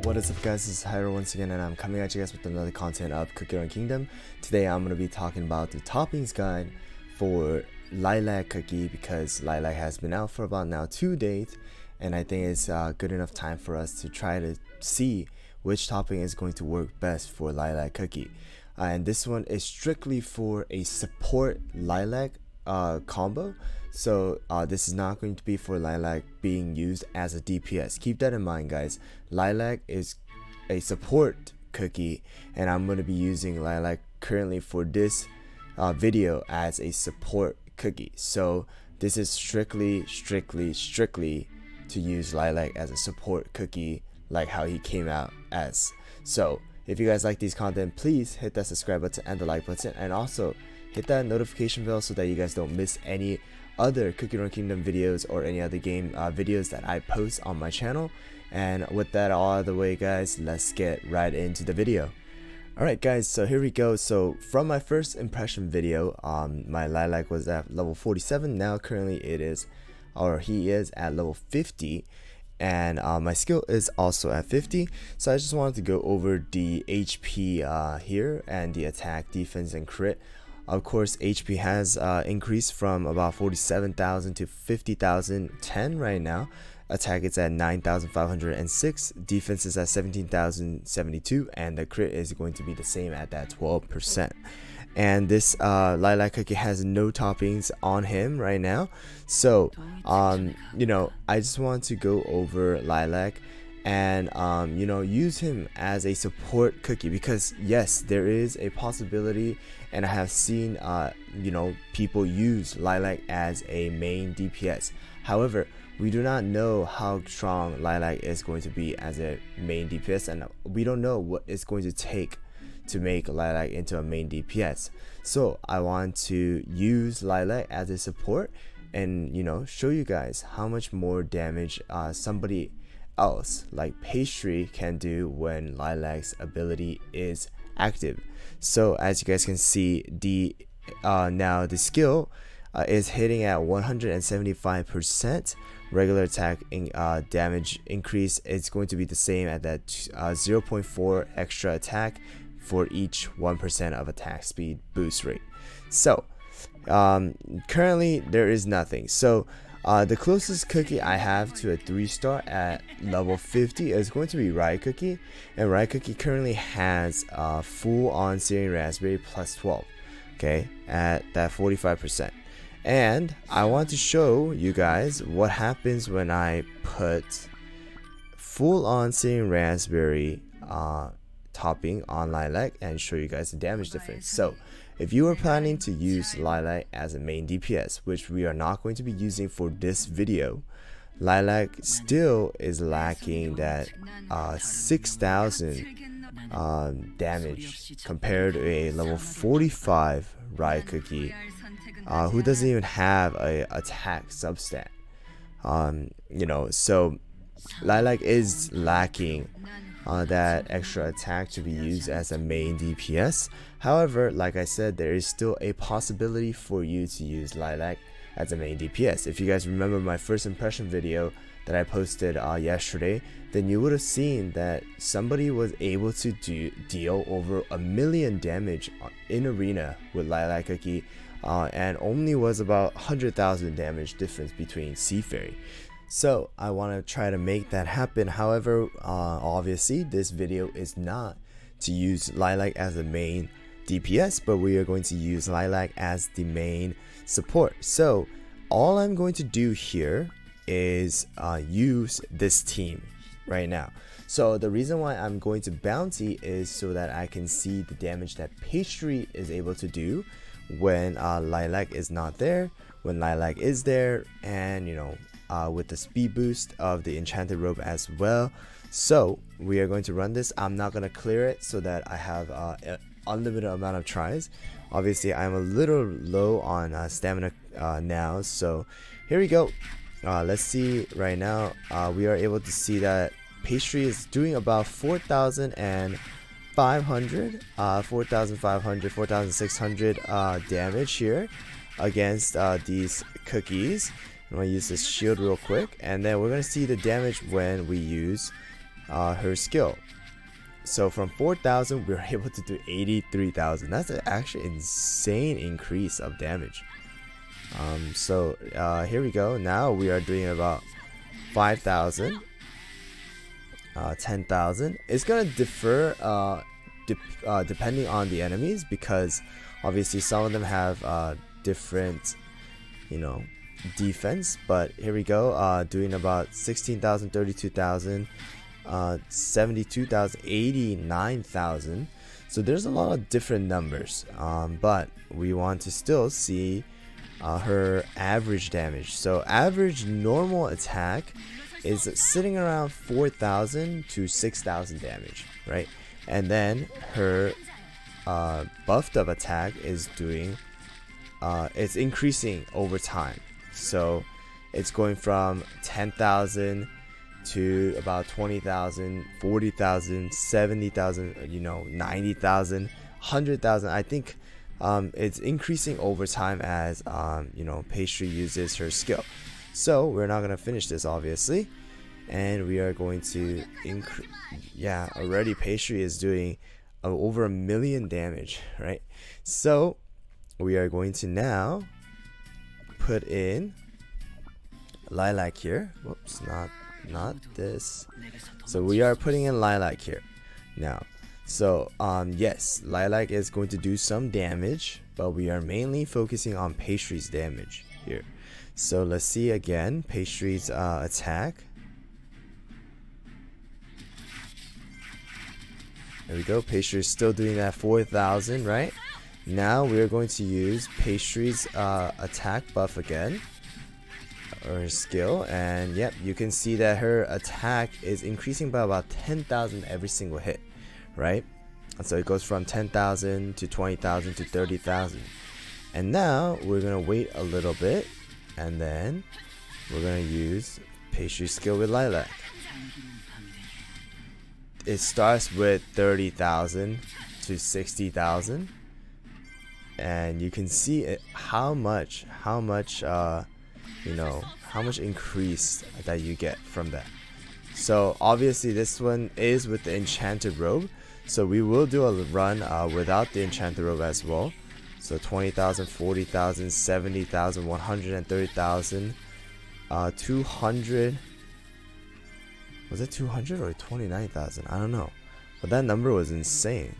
What is up guys, this is Hyro once again, and I'm coming at you guys with another content of Cookie Run Kingdom. Today I'm going to be talking about the toppings guide for Lilac cookie, because Lilac has been out for about now 2 days, and I think it's good enough time for us to try to see which topping is going to work best for Lilac cookie. And this one is strictly for a support Lilac combo. So this is not going to be for Lilac being used as a DPS. Keep that in mind guys. Lilac is a support cookie, and I'm going to be using Lilac currently for this video as a support cookie. So this is strictly to use Lilac as a support cookie, like how he came out as. So if you guys like these content, please hit that subscribe button and the like button, and also hit that notification bell so that you guys don't miss any other Cookie Run Kingdom videos or any other game videos that I post on my channel. And with that all out of the way guys, let's get right into the video. Alright guys, so here we go. So from my first impression video, my Lilac was at level 47. Now currently he is at level 50, and my skill is also at 50. So I just wanted to go over the HP here, and the attack, defense, and crit. Of course, HP has increased from about 47,000 to 50,010 right now. Attack is at 9,506, defense is at 17,072, and the crit is going to be the same at that 12%. And this Lilac cookie has no toppings on him right now. So you know, I just want to go over Lilac and you know, use him as a support cookie, because yes, there is a possibility, and I have seen you know, people use Lilac as a main DPS. However, we do not know how strong Lilac is going to be as a main DPS, and we don't know what it's going to take to make Lilac into a main DPS. So I want to use Lilac as a support, and you know, show you guys how much more damage somebody else like Pastry can do when Lilac's ability is active. So as you guys can see, the now the skill is hitting at 175%. Regular attack damage increase is going to be the same at that 0.4 extra attack for each 1% of attack speed boost rate. So currently there is nothing. So the closest cookie I have to a 3-star at level 50 is going to be Rye Cookie, and Rye Cookie currently has full on Searing Raspberry plus 12, okay, at that 45%. And I want to show you guys what happens when I put full on Searing Raspberry topping on Lilac, and show you guys the damage difference. So if you are planning to use Lilac as a main DPS, which we are not going to be using for this video, Lilac still is lacking that 6,000 damage compared to a level 45 Rye Cookie, who doesn't even have a attack substat. You know, so Lilac is lacking that extra attack to be used as a main DPS. However, like I said, there is still a possibility for you to use Lilac as a main DPS. If you guys remember my first impression video that I posted yesterday, then you would have seen that somebody was able to deal over 1,000,000 damage in arena with Lilac cookie, and only was about 100,000 damage difference between Fairy. So I want to try to make that happen. However, obviously this video is not to use Lilac as the main DPS, but we are going to use Lilac as the main support. So all I'm going to do here is use this team right now. So the reason why I'm going to bounty is so that I can see the damage that Pastry is able to do when Lilac is not there, when Lilac is there, and you know, with the speed boost of the enchanted robe as well. So we are going to run this. I'm not going to clear it so that I have an unlimited amount of tries. Obviously I'm a little low on stamina now, so here we go. Let's see right now. We are able to see that Pastry is doing about 4,500 4,600 damage here against these cookies. I'm gonna use this shield real quick, and then we're gonna see the damage when we use her skill. So from 4,000 we were able to do 83,000. That's an actually insane increase of damage. So here we go. Now we are doing about 5,000, 10,000. It's gonna differ depending on the enemies, because obviously some of them have different, you know, defense. But here we go, doing about 16,000, 32,000, 72,000, 89,000. So there's a lot of different numbers, but we want to still see her average damage. So average normal attack is sitting around 4,000 to 6,000 damage, right? And then her buffed up attack is doing it's increasing over time. So it's going from 10,000 to about 20,000, 40,000, 70,000, you know, 90,000, 100,000. I think it's increasing over time as you know, Pastry uses her skill. So we're not gonna finish this obviously, and we are going to increase. Yeah, already Pastry is doing over 1 million damage, right? So we are going to now put in Lilac here. Whoops, not this. So we are putting in Lilac here now. So yes, Lilac is going to do some damage, but we are mainly focusing on Pastry's damage here. So let's see again Pastry's attack. There we go. Pastry is still doing that 4,000, right? Now we are going to use Pastry's attack buff again, or her skill, and yep, you can see that her attack is increasing by about 10,000 every single hit, right? And so it goes from 10,000 to 20,000 to 30,000. And now we're gonna wait a little bit, and then we're gonna use Pastry skill with Lilac. It starts with 30,000 to 60,000, and you can see it, how much you know, how much increase that you get from that. So obviously this one is with the enchanted robe, so we will do a run without the enchanted robe as well. So 20,000, 40,000, 70,000, 130,000, 200. Was it 200 or 29,000? I don't know, but that number was insane.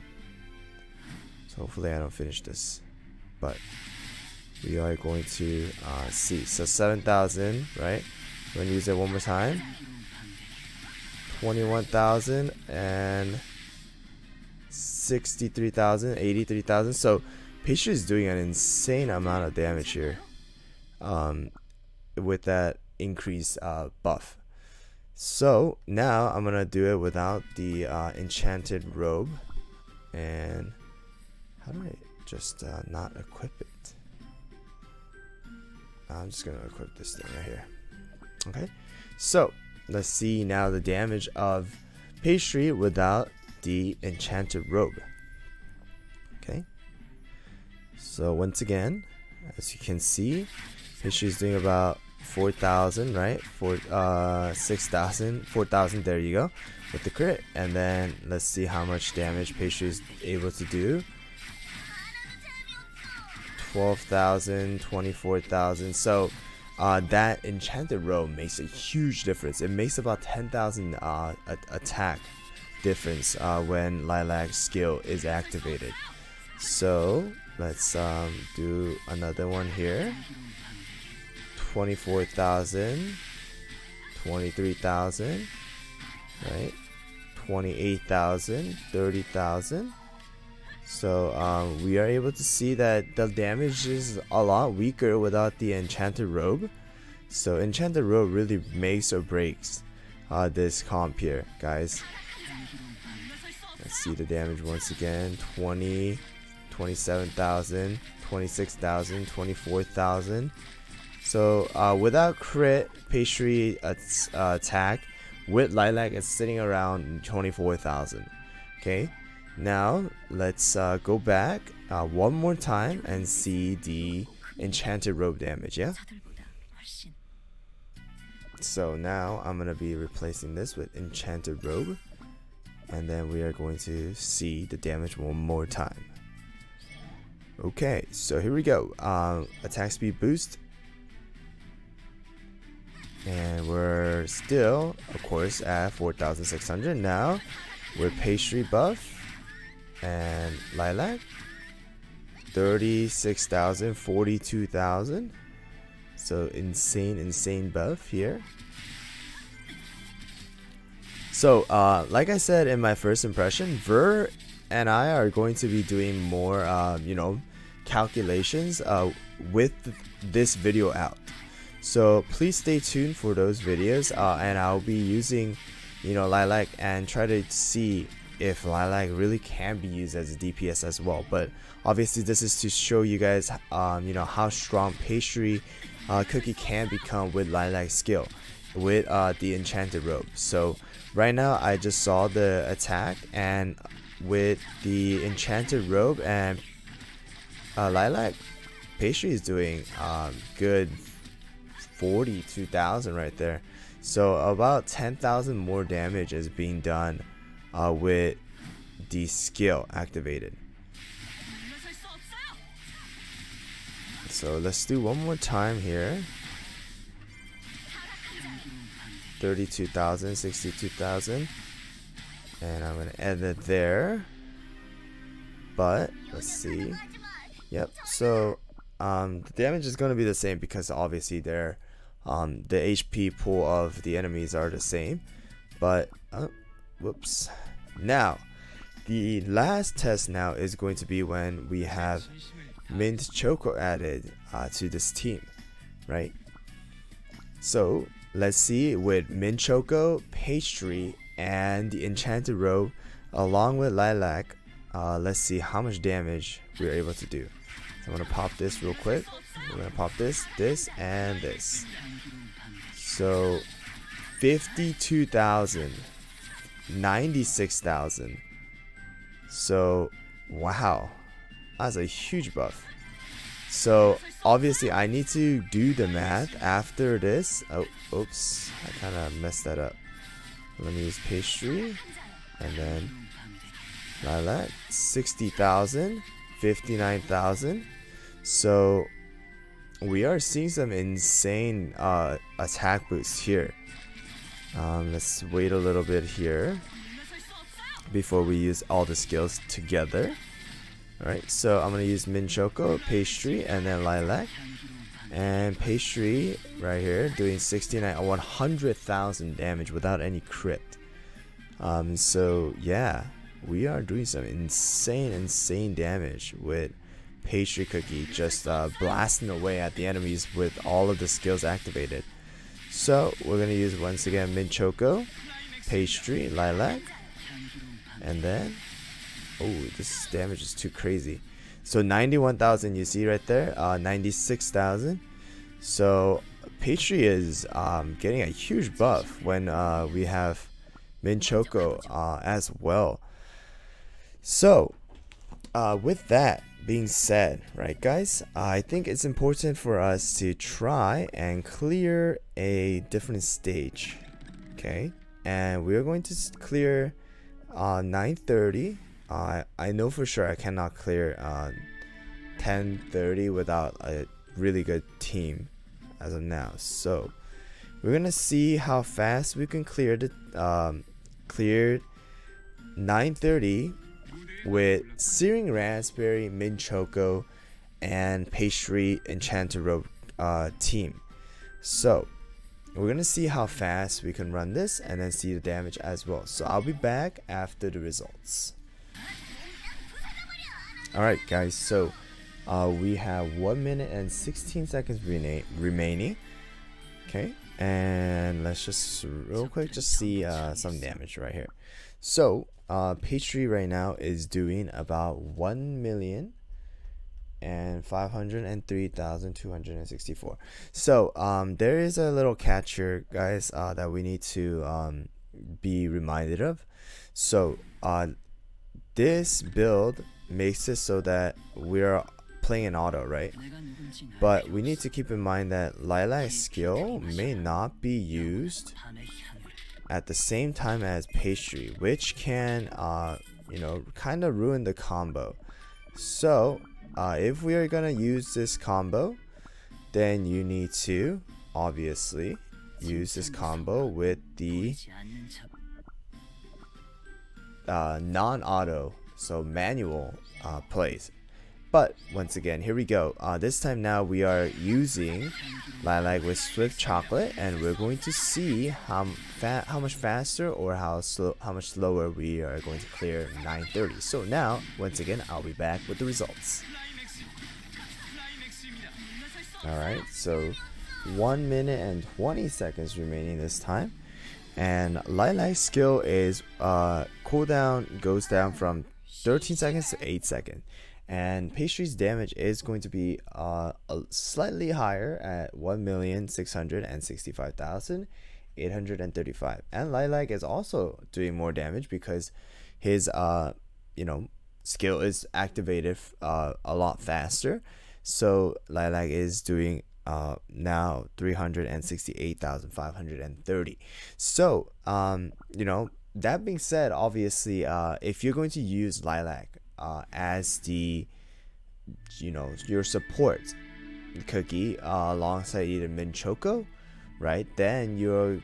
So hopefully I don't finish this, but we are going to see. So 7,000, right? We're going to use it one more time. 21,000 and 63,000, 83,000. So Pastry is doing an insane amount of damage here with that increased buff. So now I'm going to do it without the enchanted robe. And how do I just not equip it? I'm just gonna equip this thing right here. Okay, so let's see now the damage of Pastry without the enchanted robe. Okay, so once again, as you can see, Pastry is doing about 4,000, right? 6,000, 4,000. There you go, with the crit. And then let's see how much damage Pastry is able to do. 12,000, 24,000. So that enchanted robe makes a huge difference. It makes about 10,000 attack difference when Lilac's skill is activated. So let's do another one here. 24,000, 23,000, right? 28,000, 30,000. So we are able to see that the damage is a lot weaker without the enchanted robe. So enchanted robe really makes or breaks this comp here, guys. Let's see the damage once again. 20, 27,000, 26,000, 24,000. So without crit, Pastry attack with Lilac is sitting around 24,000. Okay. Now let's go back one more time and see the enchanted robe damage. Yeah. So now I'm gonna be replacing this with Enchanted Robe, and then we are going to see the damage one more time. Okay, so here we go. Attack speed boost, and we're still, of course, at 4,600 now with Pastry buff and Lilac. 36,000, 42,000. So insane buff here. So like I said in my first impression, Ver and I are going to be doing more you know, calculations with this video out. So please stay tuned for those videos, and I'll be using, you know, Lilac and try to see if Lilac really can be used as a DPS as well. But obviously this is to show you guys you know, how strong Pastry Cookie can become with Lilac skill with the Enchanted Robe. So right now I just saw the attack, and with the Enchanted Robe and Lilac, Pastry is doing good 42,000 right there. So about 10,000 more damage is being done with the skill activated. So let's do one more time here. 32,000, 62,000, and I'm gonna end it there. But let's see. Yep. So the damage is gonna be the same because obviously they're the HP pool of the enemies are the same. But whoops. Now the last test now is going to be when we have Mint Choco added to this team, right? So let's see, with Mint Choco, Pastry, and the Enchanted Robe along with Lilac, let's see how much damage we're able to do. So I'm gonna pop this real quick. We're gonna pop this, and this. So 52,000, 96,000. So wow, that's a huge buff. So obviously I need to do the math after this. Oh, oops, I kind of messed that up. Let me use Pastry, and then Lilac. 60,000, 59,000. So we are seeing some insane attack boosts here. Let's wait a little bit here before we use all the skills together. Alright, so I'm going to use Mint Choco, Pastry, and then Lilac. And Pastry right here doing 100,000 damage without any crit. So yeah, we are doing some insane damage with Pastry Cookie, just blasting away at the enemies with all of the skills activated. So we're going to use once again Mint Choco, Pastry, Lilac, and then oh, this damage is too crazy. So 91,000 you see right there, 96,000. So Pastry is getting a huge buff when we have Mint Choco as well. So with that being said, right guys, I think it's important for us to try and clear a different stage. Okay, and we're going to clear 930. I know for sure I cannot clear 1030 without a really good team as of now. So we're gonna see how fast we can clear the clear 930 with Searing Raspberry, Mint Choco, and Pastry Enchanted Robe team. So we're gonna see how fast we can run this and then see the damage as well. So I'll be back after the results. Alright guys, so we have 1 minute and 16 seconds remaining. Okay, and let's just real quick just see some damage right here. So Pastry right now is doing about 1,503,264. So there is a little catch here, guys, that we need to be reminded of. So this build makes it so that we're playing an auto, right? But we need to keep in mind that Lilac's skill may not be used at the same time as Pastry, which can you know, kind of ruin the combo. So if we are gonna use this combo, then you need to obviously use this combo with the non-auto, so manual plays. But once again, here we go. This time now we are using Lilac with Swift Chocolate, and we're going to see how much faster or how much slower we are going to clear 930. So now, once again, I'll be back with the results. Alright, so 1 minute and 20 seconds remaining this time. And Lilac's skill is cooldown goes down from 13 seconds to 8 seconds. And Pastry's damage is going to be slightly higher at 1,665,835. And Lilac is also doing more damage because his you know, skill is activated a lot faster. So Lilac is doing now 368,530. So you know, that being said, obviously if you're going to use Lilac as the, you know, your support cookie alongside either mint Choco, right, then you're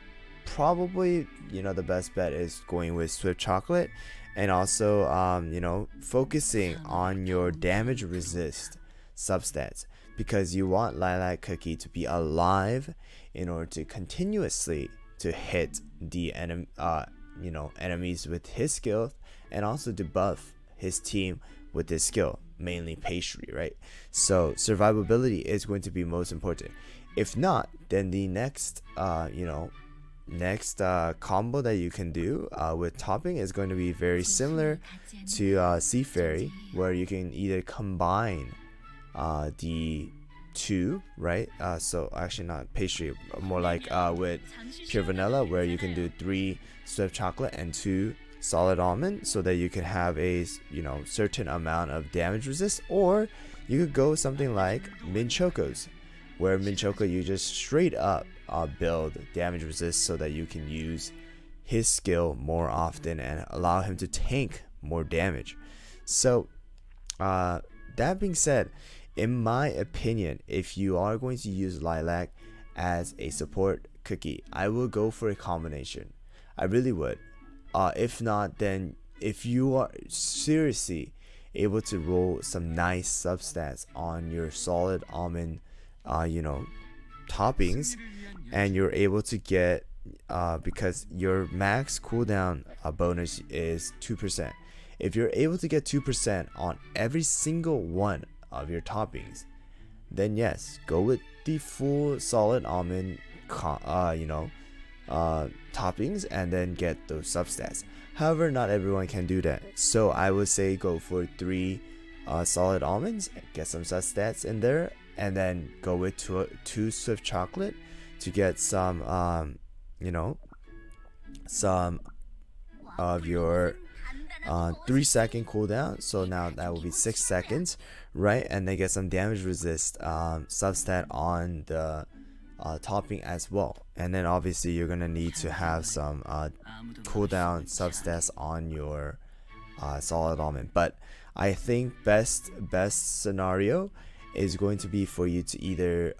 probably, you know, the best bet is going with Swift Chocolate, and also you know, focusing on your damage resist substats, because you want Lilac cookie to be alive in order to continuously to hit the you know, enemies with his skill, and also to buff his team with this skill, mainly Pastry, right? So survivability is going to be most important. If not, then the next you know, combo that you can do with topping is going to be very similar to Sea Fairy, where you can either combine the two, right? So actually not Pastry, more like with Pure Vanilla, where you can do 3 Swift Chocolate and 2 solid almond, so that you can have a, you know, certain amount of damage resist. Or you could go something like mint Chocos, where mint Choco you just straight up build damage resist so that you can use his skill more often and allow him to tank more damage. So that being said, in my opinion, if you are going to use Lilac as a support cookie, I will go for a combination. I really would. If not, then if you are seriously able to roll some nice substats on your solid almond you know, toppings, and you're able to get because your max cooldown bonus is 2%. If you're able to get 2% on every single one of your toppings, then yes, go with the full solid almond you know, toppings, and then get those substats. However, not everyone can do that, so I would say go for 3 solid almonds, get some substats in there, and then go with 2 Swift Chocolate to get some you know, some of your 3-second cooldown. So now that will be 6 seconds, right? And then get some damage resist substat on the topping as well. And then obviously you're gonna need to have some cooldown substats on your solid almond. But I think best scenario is going to be for you to either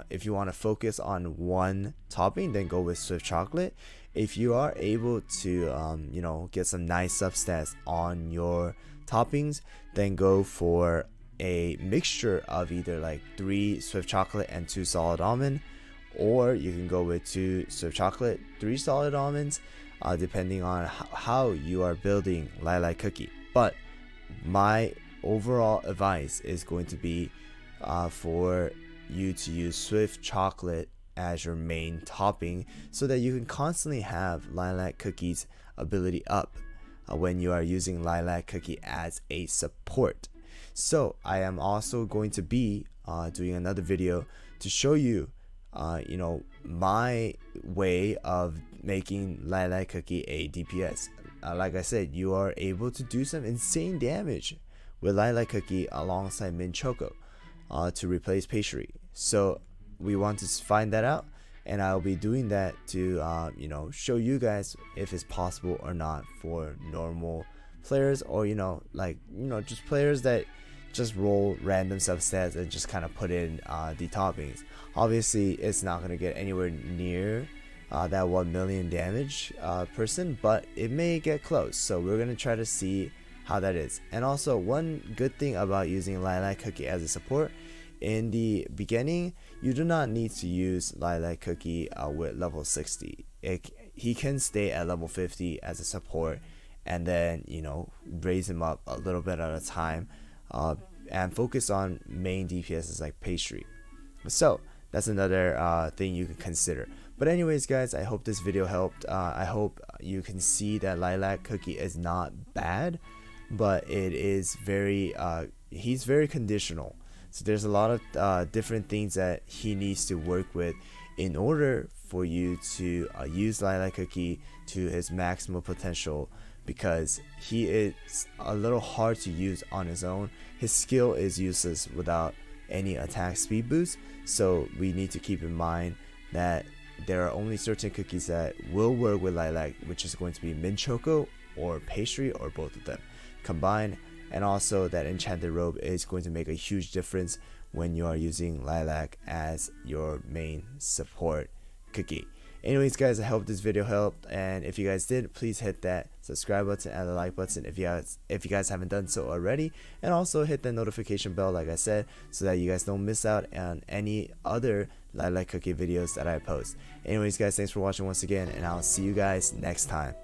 if you want to focus on one topping, then go with Swift Chocolate. If you are able to you know, get some nice substats on your toppings, then go for a mixture of either like 3 Swift Chocolate and 2 solid almond, or you can go with 2 Swift Chocolate, 3 solid almonds, depending on how you are building Lilac cookie. But my overall advice is going to be for you to use Swift Chocolate as your main topping, so that you can constantly have Lilac cookie's ability up when you are using Lilac cookie as a support. So I am also going to be doing another video to show you you know, my way of making Lilac cookie a DPS. Like I said, you are able to do some insane damage with Lilac cookie alongside mint Choco. to replace Pastry. So we want to find that out, and I'll be doing that to show you guys if it's possible or not for normal players, or just players that just roll random substats and just kind of put in the toppings. Obviously it's not going to get anywhere near that 1 million damage person, but it may get close, so we're going to try to see how that is. And also, one good thing about using Lilac Cookie as a support, in the beginning you do not need to use Lilac Cookie with level 60. He can stay at level 50 as a support, and then raise him up a little bit at a time, and focus on main DPSs like Pastry. So that's another thing you can consider. But anyways guys, I hope this video helped. I hope you can see that Lilac Cookie is not bad, but it is he's very conditional. So there's a lot of different things that he needs to work with in order for you to use Lilac Cookie to his maximum potential, because he is a little hard to use on his own. His skill is useless without any attack speed boost, so we need to keep in mind that there are only certain cookies that will work with Lilac, which is going to be Mint Choco or Pastry, or both of them combined. And also that Enchanted Robe is going to make a huge difference when you are using Lilac as your main support cookie. Anyways guys, I hope this video helped, and if you guys did, please hit that subscribe button and the like button if you guys haven't done so already, and also hit the notification bell like I said, so that you guys don't miss out on any other Lilac Cookie videos that I post. Anyways guys, thanks for watching once again, and I'll see you guys next time.